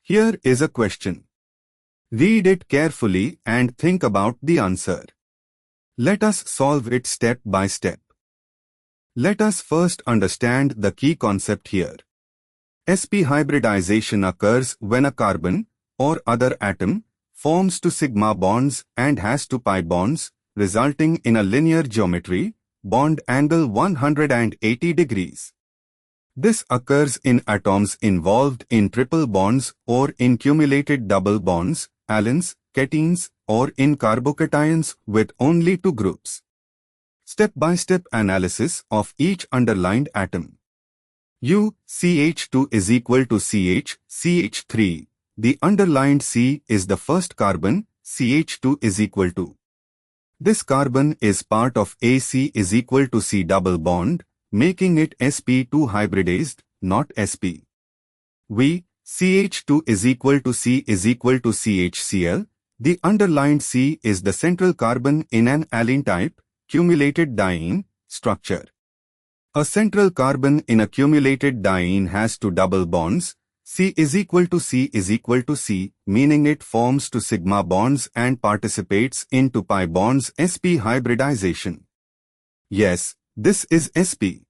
Here is a question. Read it carefully and think about the answer. Let us solve it step by step. Let us first understand the key concept here. sp-hybridization occurs when a carbon or other atom forms two sigma bonds and has two pi bonds, resulting in a linear geometry, bond angle 180 degrees. This occurs in atoms involved in triple bonds or in cumulated double bonds, allenes, catenes, or in carbocations with only two groups. Step-by-step analysis of each underlined atom. U, CH2 is equal to CH, CH3. The underlined C is the first carbon, CH2 is equal to. This carbon is part of AC is equal to C double bond, making it sp2 hybridized, not sp. V, CH2 is equal to C is equal to CHCl. The underlined C is the central carbon in an allene type, cumulated diene, structure. A central carbon in a cumulated diene has two double bonds, C is equal to C is equal to C, meaning it forms two sigma bonds and participates in two pi bonds sp hybridization. Yes, this is sp.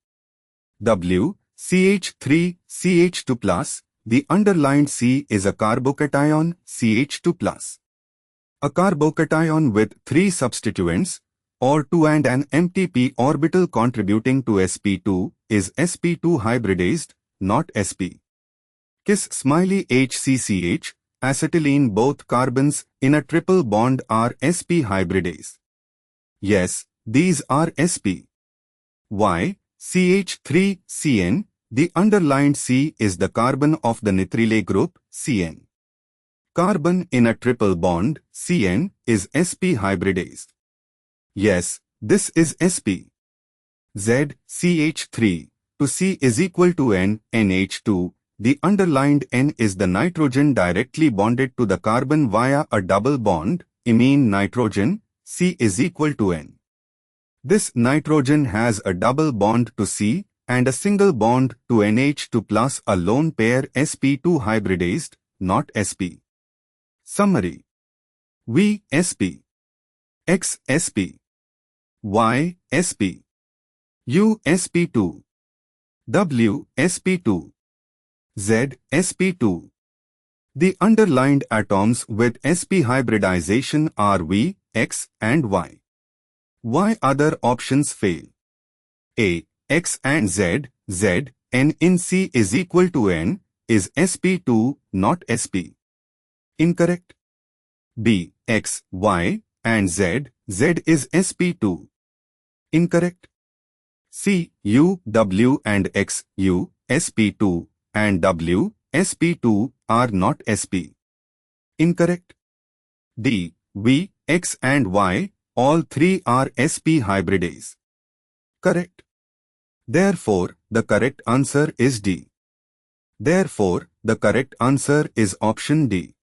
W, CH3, CH2 plus, the underlined C is a carbocation, CH2 plus. A carbocation with three substituents, or 2 and an empty p orbital contributing to sp2, is sp2 hybridized, not sp. Kiss smiley HCCH, acetylene both carbons in a triple bond are sp hybridized. Yes, these are sp. Y, CH3CN, the underlined C is the carbon of the nitrile group, CN. Carbon in a triple bond, CN, is sp hybridized. Yes, this is sp. Z, CH3, to C is equal to N, NH2, the underlined N is the nitrogen directly bonded to the carbon via a double bond, imine nitrogen, C is equal to N. This nitrogen has a double bond to C and a single bond to NH2 plus a lone pair sp2 hybridized, not sp. Summary. V, sp. X, sp. Y, sp. U, sp2. W, sp2. Z, sp2. The underlined atoms with sp hybridization are V, X and Y. Why other options fail? A, X and Z, Z, N in C is equal to N, is sp2, not sp. Incorrect. B, X, Y, and Z, Z is sp2. Incorrect. C, U, W and X, U, sp2, and W, sp2, are not sp. Incorrect. D, V, X and Y, all three are sp hybridized. Correct. Therefore, the correct answer is D. Therefore, the correct answer is option D.